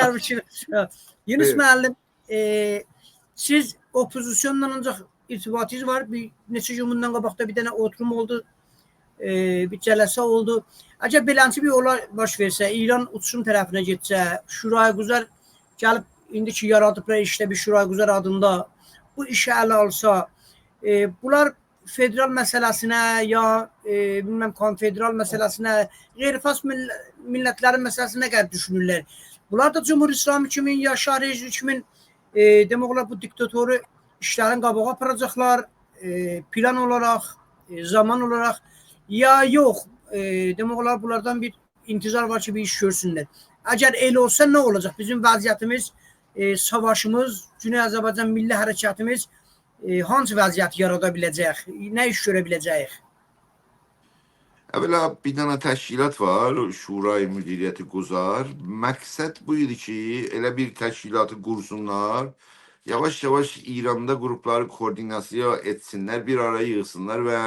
Tekrar bir şey. Yunus Evet. müəllim, siz opozisyonla ancaq irtibatınız var. Bir neçə gün bundan qabaqda bir dənə oturum oldu. Bir cələsə oldu. Əgər beləncə bir olay baş versə, İran uçuşun tərəfinə getsə, Şurayı Quzar gəlib indiki yaradıblar işdə bir Şurayı Quzar adında bu işə ələ alsa, bunlar federal məsələsinə ya bilməm konfederal məsələsinə, qeyri-xas millətlərin məsələsinə qədər düşünürlər. Bunlar da Cumhur İslamı kimin ya Şah rejimi kimin demək olar bu diktatoru işlərin qabağa aparacaqlar plan olaraq, zaman olaraq ya yox. Demək olar bunlardan bir intizar var ki bir iş görsünlər. Əgər elə olsa nə olacaq? Bizim vəziyyətimiz, savaşımız, Güney Azərbaycan milli hərəkatımız hansı vəziyyət yarada biləcək? Nə iş görə biləcəyik? Evvela bir tane təşkilat var, Şurayı Müdiriyyəti Quzar. Məqsəd bu idi ki, elə bir təşkilatı qursunlar, yavaş-yavaş İranda qrupları koordinasiya etsinlər, bir araya yığsınlar və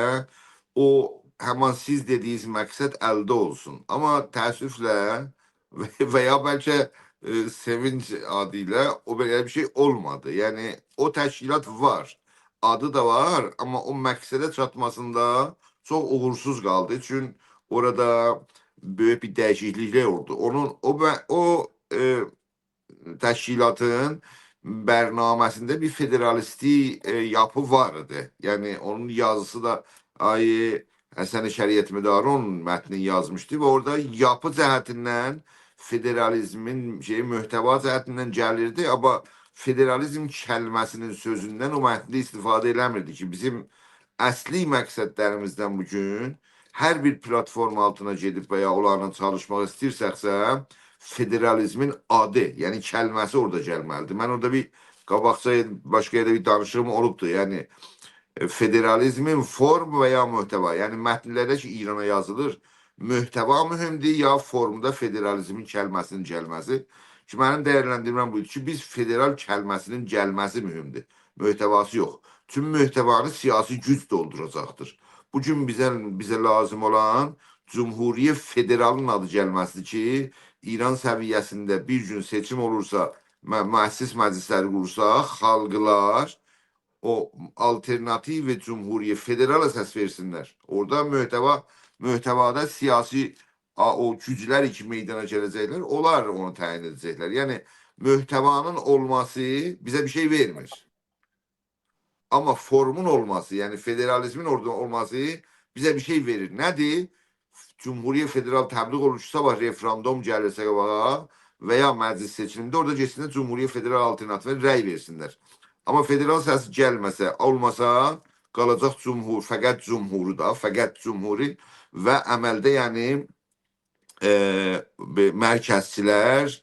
o həman siz dediyiniz məqsəd əldə olsun. Amma təəssüflə və ya bəlkə sevinç adıyla o belə bir şey olmadı. Yəni o təşkilat var, adı da var, amma o məqsədə çatmasında çox uğursuz qaldı. Çünki orada böyük bir dəyişikliklər oldu. O təşkilatın bərnaməsində bir federalisti yapı vardı. Yəni onun yazısı da Ayı Həsən Şəriət Müdarı onun mətnini yazmışdı və orada yapı cəhətindən federalizmin mühtəva cəhətindən gəlirdi. Amma federalizm kəlməsinin sözündən o mətndə istifadə eləmirdi ki, bizim əsli məqsədlərimizdən bugün hər bir platform altına gedib və ya onlarla çalışmaq istəyirsəksə, federalizmin adı, yəni kəlməsi orada gəlməlidir. Mən orada bir qabaqca başqa yerdə bir danışığım olubdur. Yəni federalizmin form və ya mühtəva, yəni mətnlərdə ki İrana yazılır, mühtəva mühümdür ya formda federalizmin kəlməsinin gəlməsi. Ki mənim dəyərləndirməm buydu ki, biz federal kəlməsinin gəlməsi mühümdür, mühtəvası yox. Tüm mühtəvanı siyasi güc dolduracaqdır. Bugün bizə lazım olan Cumhuriyyə Federalın adı gəlməsidir ki, İran səviyyəsində bir gün seçim olursa, müəssis məclisləri qurursa, xalqlar o alternativ ve Cumhuriyet Federal'a səs versinler. Orada mühtəvada siyasi o güclər ki meydana gələcəklər, onlar onu təyin edəcəklər. Yəni mühtəvanın olması bizə bir şey vermir. Amma formun olması, yəni federalizmin orada olması bizə bir şey verir. Nədir? Cumhuriyet Federal təbliğ olunur, sabah referendum gəlirsə qabağa və ya məclis seçimində orada geçsinlər Cumhuriyet Federal alternatifə rəy versinlər. Amma federal səsi gəlməsə, olmasa qalacaq cumhur, fəqət cumhuru da, fəqət cumhuri və əməldə yəni mərkəzçilər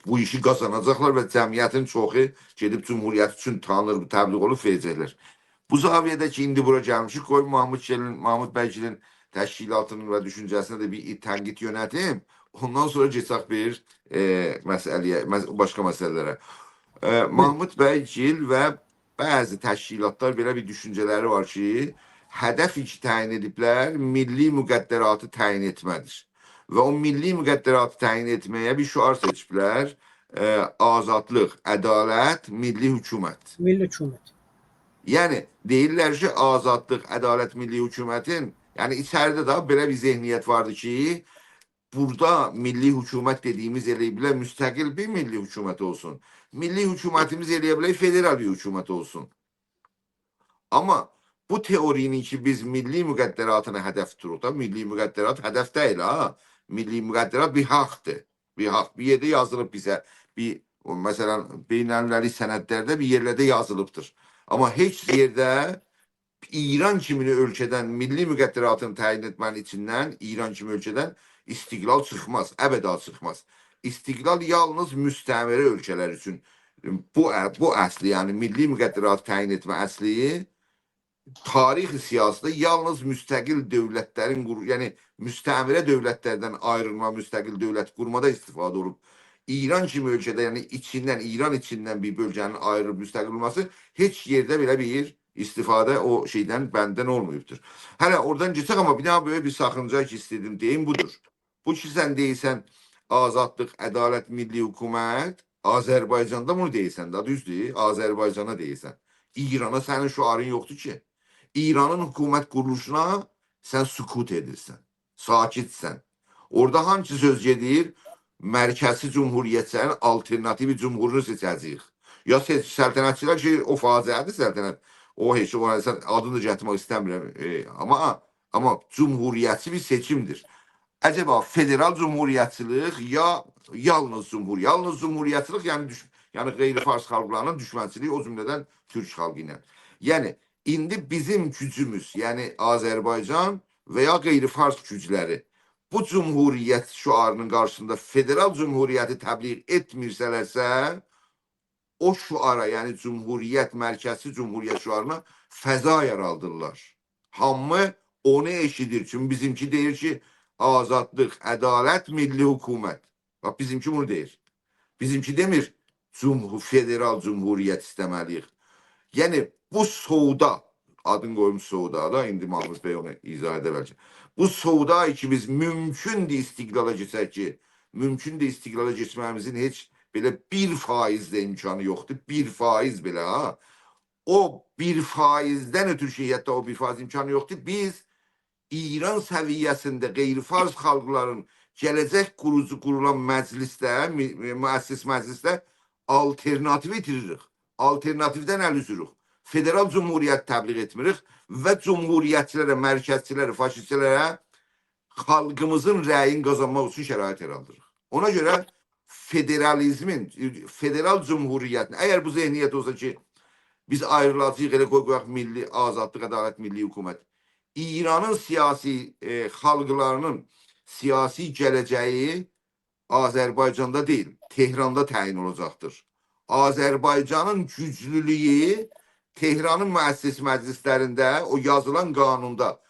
bu işi qazanacaqlar və cəmiyyətin çoxu gedib cumhuriyyət üçün tanınır, təbliğ olub verəcəklər. Bu zaviyədə ki, indi bura gəlmişik, qoy Mahmud Bəygilin təşkilatının və düşüncəsinə də bir tənqid yönətim. Ondan sonra geçək bir başqa məsələlərə. Mahmud Bəygil və bəzi təşkilatlar belə bir düşüncələri var ki, hədəf iki təyin ediblər, milli müqəddəratı təyin etmədir. Və o milli müqəddəratı təyin etməyə bir şüar seçiblər, azadlıq, ədalət, milli hökumət. Milli hökumət. Yəni, deyirlər ki, azadlıq, ədalət, milli hökumətin, yəni içəridə də belə bir zehniyyət vardı ki, burada milli hökumət dediyimiz elə bilər müstəqil bir milli hökumət olsun. Milli hökumətimiz eləyə bilər federal bir hökumət olsun. Amma bu teorinin ki biz milli müqəddəratına hədəf tuturuq da, milli müqəddərat hədəf deyil ha. Milli müqəddərat bir haqdır. Bir haqq. Bir yerdə yazılıb bizə. Məsələn, beynəlmiləli sənədlərdə bir yerlərdə yazılıbdır. Amma heç yerdə İran kimi ölkədən milli müqəddəratını təyin etmənin içindən İran kimi ölkədən istiqlal çıxmaz, əbədə çıxmaz. İstiqlal yalnız müstəmərə ölkələr üçün. Bu əsli, yəni milli müqəddəratı təyin etmə əsli tarixi siyasətdə yalnız müstəqil dövlətlərin, yəni müstəmərə dövlətlərdən ayrılma, müstəqil dövlət qurmada istifadə olub. İran kimi ölkədə, yəni İran içindən bir bölgənin ayrılıb müstəqil olması heç yerdə belə bir istifadə o şeydən, bəndən olmayıbdır. Hələ oradan geçək, amma bir daha böyle bir sakınca ki istedim deyim budur. Bu ki sən deyirsən, azadlıq, ədalət, milli hökumət, Azərbaycanda bunu deyirsən də, düzdür? Azərbaycana deyirsən. İrana sənin şüarın yoxdur ki. İranın hökumət quruluşuna sən sükut edirsən, sakitsən. Orada hangi söz gedir? Mərkəzi cumhuriyyətlərin alternativi cumhurunu seçəcəyik. Ya səltənətçilər ki, o faciədir səltənət. O heç o adını gətirmək istəmirəm. Amma cumhuriyyətçi bir seçimdir. Acaba federal cumhuriyyətçilik ya yalnız cumhuriyyət? Yalnız cumhuriyyətçilik yəni qeyri-fars xalqlarının düşmənçiliyi o cümlədən Türk xalqı ilə. Yəni indi bizim gücümüz, yəni Azərbaycan və ya qeyri-fars gücləri bu cumhuriyyət şüarının qarşısında federal cumhuriyyəti təbliğ etmirsələrsə, o şüara, yəni cumhuriyyət, mərkəzi cumhuriyyət şüarına fəza yaradırlar. Hamı onu eşidir. Çünki bizimki deyir ki, azadlıq, ədalət, milli hökumət. Bax, bizimki bunu deyir. Bizimki demir, federal cumhuriyyət istəməliyik. Yəni, bu soğuda, adın qoymuş soğuda da, indi Mahmud Bey onu izah edə bəlkə. Bu soğuda ki, biz mümkündür istiqlala geçək ki, mümkündür istiqlala geçməyimizin heç belə 1% də imkanı yoxdur. 1% belə, ha. O 1%-dən ötürü ki, hətta o 1% imkanı yoxdur. Biz İran səviyyəsində qeyri-fars xalqların gələcək qurulan məclisdə, müəssis məclisdə alternativ itiririk. Alternativdən əl üzürük. Federal cumhuriyyət təbliğ etmirik və cumhuriyyətçilərə, mərkəzçilərə, faşistlərə xalqımızın rəyin qazanmaq üçün şərait yaradırıq. Ona görə federalizmin, federal cumhuriyyətin, əgər bu zehniyyət olsa ki, biz ayrılacağıq, elə qoyaq milli azadlıq, ədalət, milli hökumət. İranın siyasi xalqlarının siyasi gələcəyi Azərbaycanda deyil, Tehranda təyin olacaqdır. Azərbaycanın güclülüyü Tehranın müəssis məclislərində, o yazılan qanunda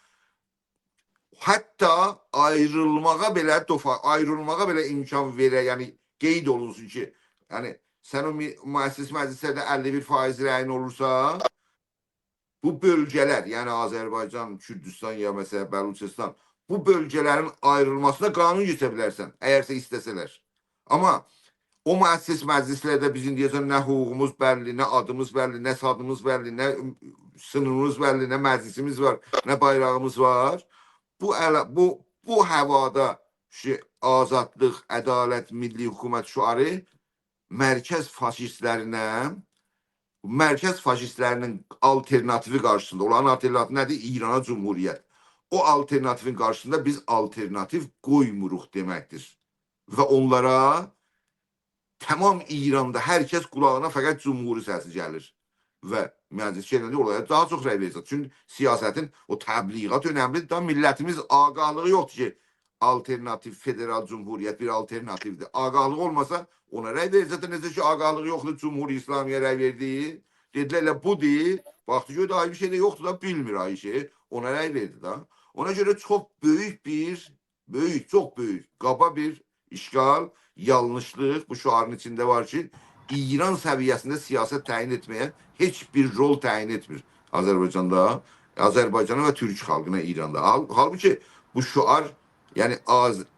hətta ayrılmağa belə imkan verə, yəni qeyd olunsun ki, yəni sən o müəssis məclislərdə 51% rəyin olursa, bu bölgələr, yəni Azərbaycan, Kürdistan ya məsələn Bəluçistan, bu bölgələrin ayrılmasına qanun geçə bilərsən, əgərsə istəsələr. Amma o müəssis məclislərdə bizim deyəcək, nə hüququmuz bəlli, nə adımız bəlli, nə sadımız bəlli, nə sınırımız bəlli, nə məclisimiz var, nə bayrağımız var. Bu həvada azadlıq, ədalət, milli hökumət şüarı mərkəz faşistlərinin alternativi qarşısında, olan alternativi nədir? İrana cumhuriyyət. O alternativin qarşısında biz alternativ qoymuruq deməkdir. Və onlara tamam İranda hər kəs qulağına fəqət cumhuri səsi gəlir. Və məclis gələndə olaya daha çox rəy verəcək. Çünki siyasətin o təbliğat önəmlidir. Da millətimiz ağahlığı yoxdur ki, alternativ, federal cumhuriyyət bir alternativdir. Ağahlığı olmasa ona rəy verəcək. Necə ki, ağahlığı yoxdur, Cumhur İslamiyə rəy verdi. Dedilər, elə budur. Baxdı ki, daha bir şey də yoxdur da, bilmir Ayşe. Ona rəy verdi da. Ona görə çox böyük, çox böyük, qaba bir işgal, yanlışlıq bu şüarın içində var ki, İran səviyyəsində siyasət təyin etməyə heç bir rol təyin etmir Azərbaycanda, Azərbaycana və Türk xalqına İranda. Halbuki bu şüar, yəni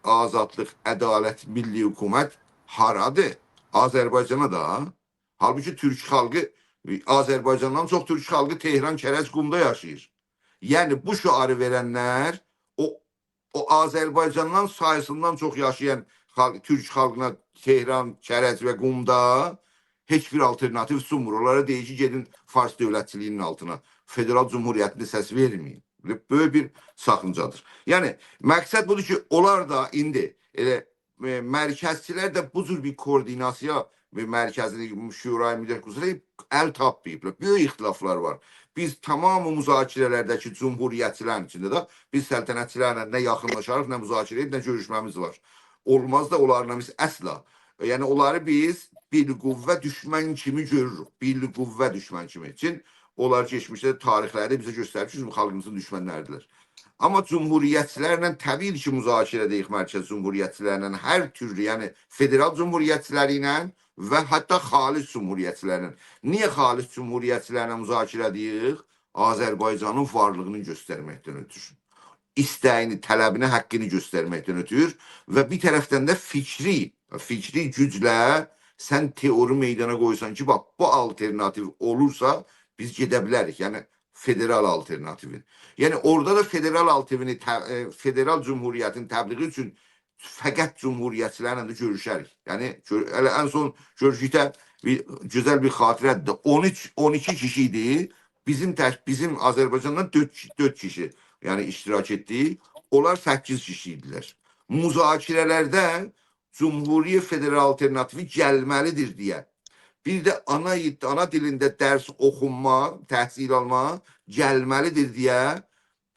azadlıq, ədalət, milli hökumət haradır? Azərbaycana da. Halbuki Türk xalqı, Azərbaycandan çox Türk xalqı Tehran, Kərəc, Qumda yaşayır. Yəni bu şüarı verənlər o Azərbaycandan sayısından çox yaşayan Türk xalqına Tehran, Kərəc və Qumda heç bir alternativ sunmur. Onlara deyir ki, gedin Fars dövlətçiliyinin altına. Federal Cumhuriyyətində səs vermeyin. Böyük bir sakıncadır. Yəni, məqsəd budur ki, onlar da indi mərkəzçilər də bu cür bir koordinasiya ve mərkəzli şurayı müdərk üzrə əl tapmayıblar. Böyük ixtilaflar var. Biz tamamı müzakirələrdəki cumhuriyyətçilərin içində də biz səltənətçilərlə nə yaxınlaşarıq, nə müzakirə edib, nə görüşməmiz var. Olmaz da onlarla biz əsla. Yəni onları biz bir qüvvə düşmən kimi görürük. Bir qüvvə düşmən kimi. Üçün onlar geçmişdə tarixlərdə bizə göstərir ki, xalqımızın düşmənləridirlər. Amma cumhuriyyətçilərlə təbii ki, müzakirə edək mərkəz cumhuriyyətçilərlə hər türlü, yəni federal cumhuriyyətçiləri ilə və hətta xalis cumhuriyyətçilərlə. Niyə xalis cumhuriyyətçilərlə müzakirə edək? Azərbaycanın varlığını göstərməkdən ötürür. istəyini, tələbini, haqqını göstərməkdən ötür və bir tərəfdən də fikri güclə sən teori meydana qoysan ki, bax, bu alternativ olursa biz gedə bilərik. Yəni, federal alternativin. Yəni, orada da federal alternativini, federal cumhuriyyətin təbliği üçün fəqət cumhuriyyətçilərlə də görüşərik. Yəni, ən son görüşükdə gözəl bir xatirədir. 12 kişi idi. Bizim Azərbaycandan 4 kişi yəni iştirak etdi. Onlar 8 kişi idilər. Müzakirələrdə Cumhuriyyə Federal Alternativi gəlməlidir deyə. Bir də ana dilində dərs oxunma, təhsil alma gəlməlidir deyə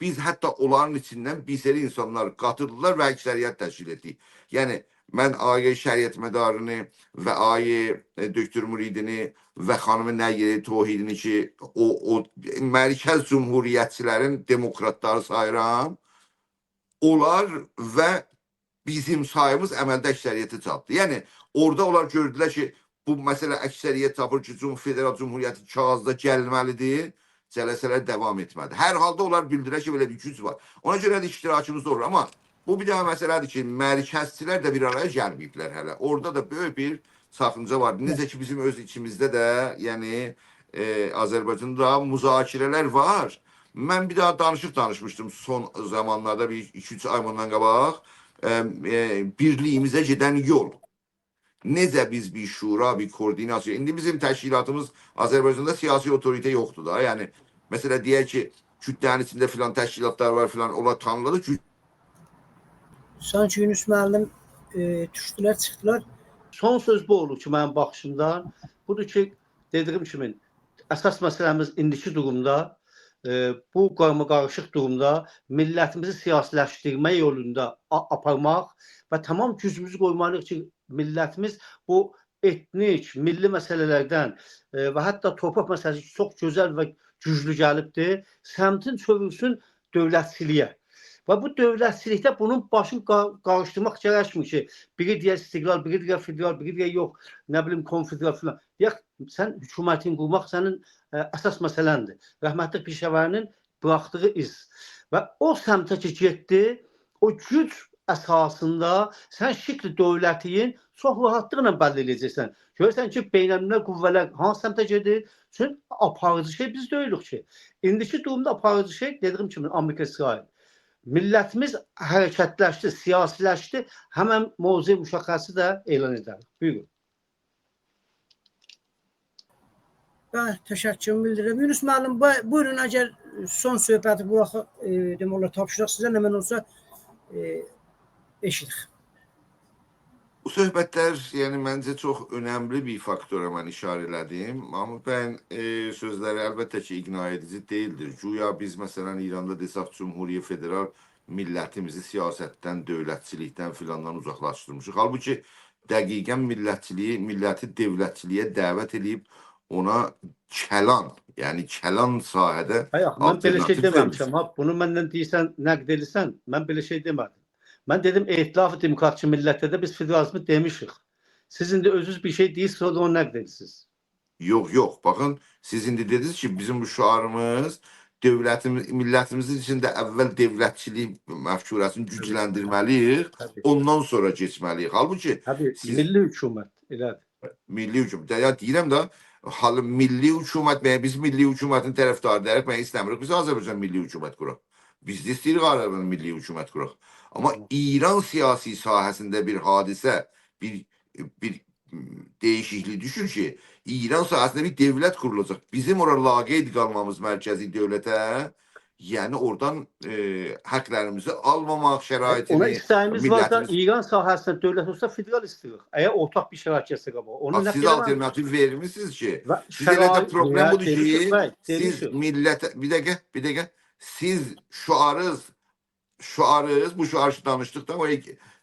biz hətta onların içindən bir seri insanlar qatıldılar və əksəriyyət təşkil etdik. Yəni, mən Ayə Şəriət Mədarını və Ayə Döktür Müridini və xanımı Nəyyəli Tohidini ki, o mərkəz cumhuriyyətçilərin demokratları sayıram. Onlar və bizim sayımız əməldə əksəriyyəti çatdı. Yəni, orada onlar gördülər ki, bu məsələ əksəriyyət tapır ki, Federal Cumhuriyyəti kağızda gəlməlidir, cələsələr davam etmədi. Hər halda onlar bildirər ki, belə bir güc var. Ona görə də iştirakımız olur. Amma bu bir daha məsələdir ki, mərkəzçilər də bir araya gəlməyiblər hələ. Orada da böyük bir saxınca var. Necə ki, bizim öz içimizdə də, yəni Azərbaycanda müzakirələr var. Mən bir daha danışmışdım son zamanlarda, bir 2-3 ay bundan qabaq, birliyimizə gedən yol. Necə biz bir şura, bir koordinasiya. İndi bizim təşkilatımız Azərbaycanda siyasi otorite yoxdur da. Yəni, məsələ deyək ki, kütlənin içində filan təşkilatlar var filan, onlar tanıladı. Sanki Yunus müəllim düşdülər, çıxdılar. Son söz bu olur ki, mənim baxışımdan. Budur ki, dediyim kimi, əsas məsələmiz indiki durumda, bu qarışıq durumda millətimizi siyasiləşdirmə yolunda aparmaq və tamam gücümüzü qoymalıyıq ki, millətimiz bu etnik, milli məsələlərdən və hətta torpaq məsələsi çox gözəl və güclü gəlibdir, səmtin çövürsün dövlətçiliyə. Və bu dövlətçilikdə bunun başını qarışdırmaq gərəkmir ki, biri deyər istiqlal, biri deyər federal, biri deyər yox, nə bilim konfederal filan. Deyək, sən hökumətin qurmaq sənin əsas məsələndir. Rəhmətli Pişəvərinin buraxdığı iz. Və o səmtə ki, getdi, o güc əsasında sən şəkli dövlətin çox rahatlıqla bəlli edəcəksən. Görürsən ki, beynəlmiləl qüvvələr hansı səmtə gedir? Çünki aparıcı şey biz deyilik ki, indiki durumda aparıcı şey, dediyim kimi, Amerika-İsrail. Millətimiz hərəkətləşdi, siyasiləşdi, həmən mövzu müşəxəsi də elan edərik. Buyurun. Ben təşəkkür bildirirəm. Yunus müəllim, buyurun, əgər son söhbəti bu vaxt demək olar tapşıraq sizə, nə mən olsa eşidik. Bu söhbətlər, yəni məncə çox önəmli bir faktora mən işarə elədim. Amma mən sözləri əlbəttə ki, iqna edici deyildir. Güya biz məsələn İranda desək Cumhuriyyə Federal millətimizi siyasətdən, dövlətçilikdən filandan uzaqlaşdırmışıq. Halbuki dəqiqən milləti devlətçiliyə dəvət edib ona kəlan, yəni kəlan sahədə mən belə şey deməmişəm. Bunu məndən deyirsən, nəqd edirsən, mən belə şey demədim. Mən dedim, etilaf-ı demokratçı millətdə biz federalizmi demişik. Siz indi özünüz bir şey deyirsiniz, o da onu nəqd edirsiniz. Yox. Baxın, siz indi dediniz ki, bizim bu şüarımız millətimizin içində əvvəl devlətçilik məfkurəsini gücləndirməliyik, ondan sonra keçməliyik. Halbuki milli hökumət, elədir. Milli hökumət. Ya deyirəm də, milli hökumət, biz milli hökumətin tərəfdarıyıq, mən istəmirik, biz Azərbaycan milli hökumət quraq. Biz də istəyirik Azərbaycan milli hökumət quraq. Amma İran siyasi sahəsində bir hadisə, bir değişiklik düşür ki, İran sahəsində bir devlət qurulacaq. Bizim orada laqeyd qalmamız mərkəzi dövlətə, yəni oradan həqlərimizi almamaq şəraitini... Ona istəyimiz var da İran sahəsində dövlət olsa federal istirik. Əgər ortaq bir şərait gəlsə qabaq. Siz alternativ vermişsiniz ki, siz elə də problem budur ki, siz millətə... Bir dəqiqə, siz şüarız, bu şüarı danışdıqda,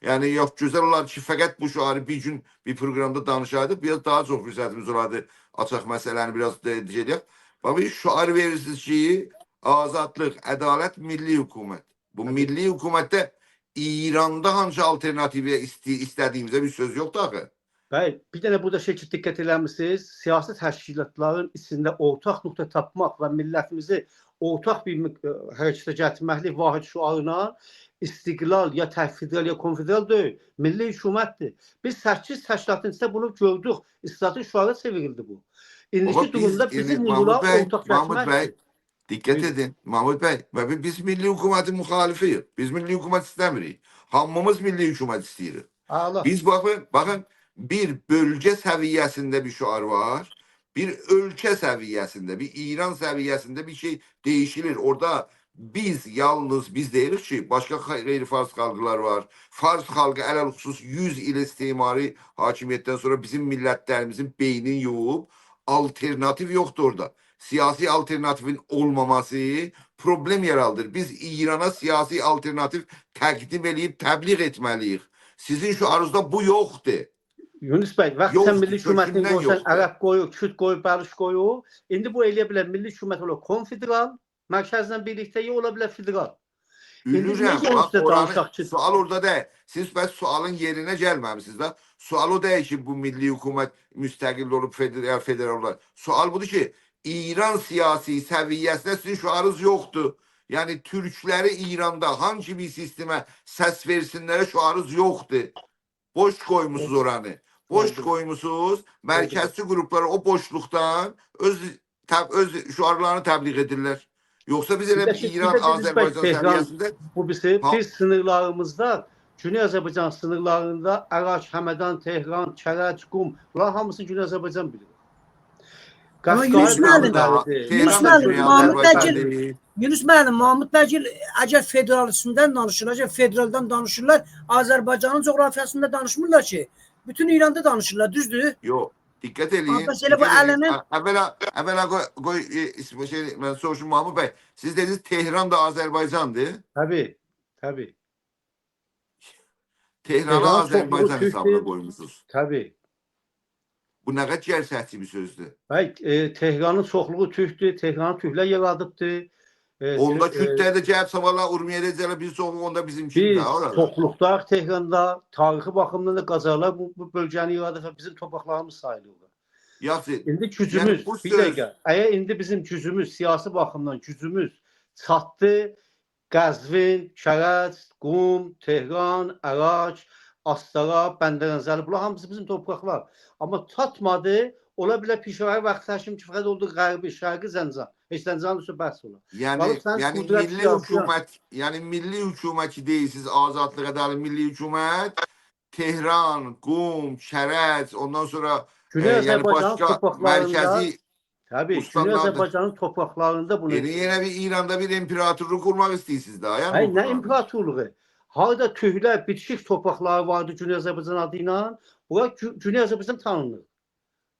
yəni yox, gözəl olar ki, fəqət bu şüarı bir gün bir proqramda danışaydıq, biraz daha çox fürsətimiz olardı, açaq məsələni biraz deyəcək. Bax, şüarı verirsiniz ki, azadlıq, ədalət, milli hökumət. Bu milli hökumətdə İranda hansı alternativiyə istədiyimizdə bir söz yoxdur axı. Bəli, bir dənə burada şey ki, diqqət eləmişsiniz, siyasi təşkilatların içində ortaq nöqtə tapmaq və millətimizi ortaq bir hərəkətə gətirməklik vahid şüarına istiqlal ya federal ya konfederal deyil, milli hökumətdir. Biz 8 təşkilatın içində bunu gördük. İslahatın şüarı çevrildi bu. Baba İndiki durumda biz bizim Mahmut bunlara Bey, ortaq Mahmut Bey gətirməkdir. dikkat Buyurun. edin. Mahmut Bey ve biz milli hükümetin muhalifiyiz. Biz milli hükümet istemiyoruz. Hamımız milli hükümet istiyoruz. Allah. Biz bakın bir bölge seviyesinde bir şuar var. Bir ülke seviyesinde, bir İran seviyesinde bir şey değişilir. Orada yalnız biz değiliz ki başka gayri Fars halklar var. Fars halkı elal husus 100 il istimari hakimiyetten sonra bizim milletlerimizin beynini yoğup alternatif yoktu orada. Siyasi alternatifin olmaması problem yaradır. Biz İran'a siyasi alternatif təqdim edib təbliğ etmeliyiz. Sizin şu aruzda bu yoktu. Yunus Bey, vaxt Yoxdur, sən milli hökumətin kökündən qoysan, yoxdur. Ərəb qoyur, Kürt qoyur, Barış qoyur. İndi bu eləyə bilər milli hökumət olar konfederal, mərkəzlə birlikdə ya ola bilər federal. Ülürəm. Necə Bak üstə oranı, danışaq ki? sual orada değil. Siz bəs sualın yerine gelmemişsiniz de. Sual o değil ki bu milli hükümet müstakil olup federal olar. Sual budur ki İran siyasi seviyesinde sizin şuarınız yoktu. Yani Türkleri İran'da hangi bir sisteme ses versinlere şuarınız yoktu. Boş koymuşsunuz oranı. Boş Oldu. koymuşsunuz. Merkezci grupları o boşluktan öz şuarlarını tebliğ edirlər. Yoksa biz hele Bir de İran, Yunus Bey, Azerbaycan Tehran, seviyesinde bu bizi Ha- biz sınırlarımızda Güney Azərbaycan sınırlarında Əraç, Həmədan, Tehran, Kərəc, Qum, bunlar hamısını Güney Azərbaycan bilir. Ama Yunus müəllim, Yunus müəllim, Mahmud Bəkir, Yunus müəllim, Mahmud Bəkir əgər federalisindən danışırlar, əgər federaldan danışırlar, Azərbaycanın coğrafiyasında danışmırlar ki. Bütün İranda danışırlar, düzdür? Yok. Dikkat edin. Mesela bu elinin- Evvela ismi ben soruşum Mahmut Bey. Siz dediniz Tehran da Azerbaycan'dı. Tabii, tabii, Tehran'ı Tehran Azerbaycan çoxluğu hesabına Türk'tür. koymuşsunuz. tabii. Bu ne kadar gerçekçi bir sözdü. Tehranın çoxluğu Türk'tür, Tehranı Türklər yaradıbdır. Onda Kürtler de cevap savarlar Urmiye'de cevap bir soğuk onda bizim Biz şimdi orada. çoxluqlar Tehranda, tarixi baxımdan da Qacarlar bu bölgəni yaradır və bizim torpaqlarımız sayılır. Yaxşı. İndi gücümüz, Yani bu bir söz- dəqiqə, əgər indi bizim gücümüz, siyasi baxımdan gücümüz çatdı, Qəzvin, Kərəc, Qum, Tehran, Əraç, Astara, Bəndərənzəli, bunlar hamısı bizim torpaqlar. Amma çatmadı, ola bilər Pişəvər vaxt həkim kifayət oldu Qərbi, Şərqi Zəncan. Heç Zəncanın üstü bəhs olur. Yani Balık sen yani kudret milli siyasi hükümet yani milli hükümetçi değilsiniz azatlık adalet milli hükümet Tehran, Qum, Kərəc ondan sonra Güney yani Azərbaycanın başka torpaqlarında, merkezi təbii, Güney ustalardır. Azərbaycanın torpaqlarında bunu yeni bir İran'da bir imparatorluk kurmak istiyorsunuz daha yani. Hayır, nə imperatorluğu? Harada tühlər, bitişik torpaqları vardı Güney Azərbaycan adı ilə. Bura Güney Azərbaycan tanınır.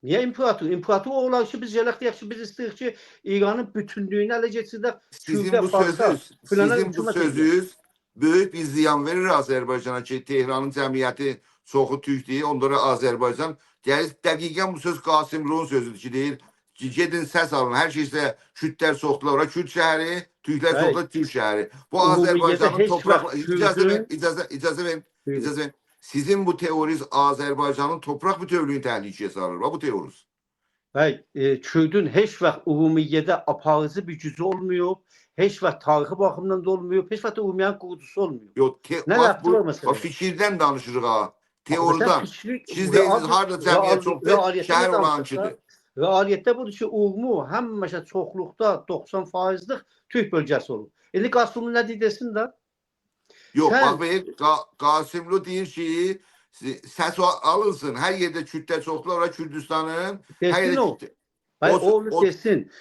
Niyə imperator? İmperator olar ki, biz gələk deyək ki, biz istəyirik ki, İranın bütünlüyünü ələ keçirdək. Sizin bu sözünüz büyük bir ziyan verir Azerbaycan'a ki Tehran'ın cemiyeti çoxu Türk değil onlara Azerbaycan. Yani dəqiqən bu söz Qasımluğun sözüdür ki deyir ki gedin səs alın her şeyse Kürtlər çoxdular orada Kürt şəhəri, Türklər Hayır. çoxdular Türk şəhəri. Bu Ümumiyyətlə Azerbaycan'ın heç toprakları vaxt icazə verin. Buyurun. İcazə verin. Sizin bu teoriz Azerbaycan'ın toprak bütövlüğünü tehlikeye salır. Bu teoriz. Hayır, Kürdün heç vaxt ümumiyyədə aparıcı bir gücü olmuyor. Heç vaxt tarixi baxımından da olmuyor. Heç vaxt ümumiyyən qurucusu olmuyor. Yok, Ne yaptılar mesela? o fikirden danışırıq ha. Sen Teoriden. fikri- Siz deyiniz harda cəmiyyət çoxdur, realiyyətdə şəhər nə olan danışırsan? kidir. Realiyyətdə budur ki, uğumu həmişə çoxluqda 90%'lik Türk bölgəsi olur. İndi Qasımlı nə desin də? Yok Sen- bak be Qasımlı deyir ki səs alınsın. Hər yerdə Kürtlər çoxdular, orada Kürdistanın. Hər Desin yerdə o. Kürtlər. Hayır, O- onu o- desin.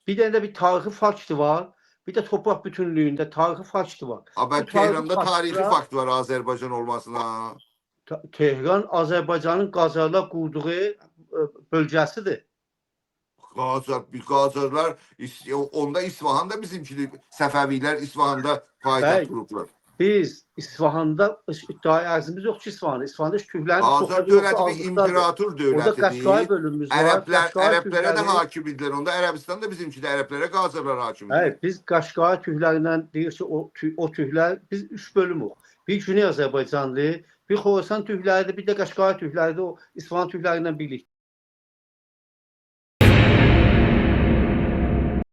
Bir dənə də bir tarixi faktı var. Bir də toprak bütünlüyündə tarixi faktı var. Ama Bu Tehran'da tarixi tarihi faktlar- fakt var Azerbaycan olmasına. Tehran Azərbaycanın Qacarlar qurduğu bölgəsidir. Qacarlar onda İsfahan da bizimkidir. Səfəvilər İsfahan'da paytaxt Bəli. qurublar. Biz İsfahanda iddiai ərzimiz yox ki İsfahanda. İsfahanda Türklərin Qacar dövləti bir imperator Orada dövlətidir. Qaşqay bölümümüz var. Ərəblərə də hakimdirlər. Onda Ərəbistan da bizimki də Ərəblərə Qacarlar hakimdir. Hayır, biz Qaşqay Türklərindən deyir ki, o Türklər biz 3 bölümük. Bir Güney Azərbaycanlı, bir Xorasan Türkləridir, bir də Qaşqay Türkləridir, o İsfahan Türklərindən birlikdə.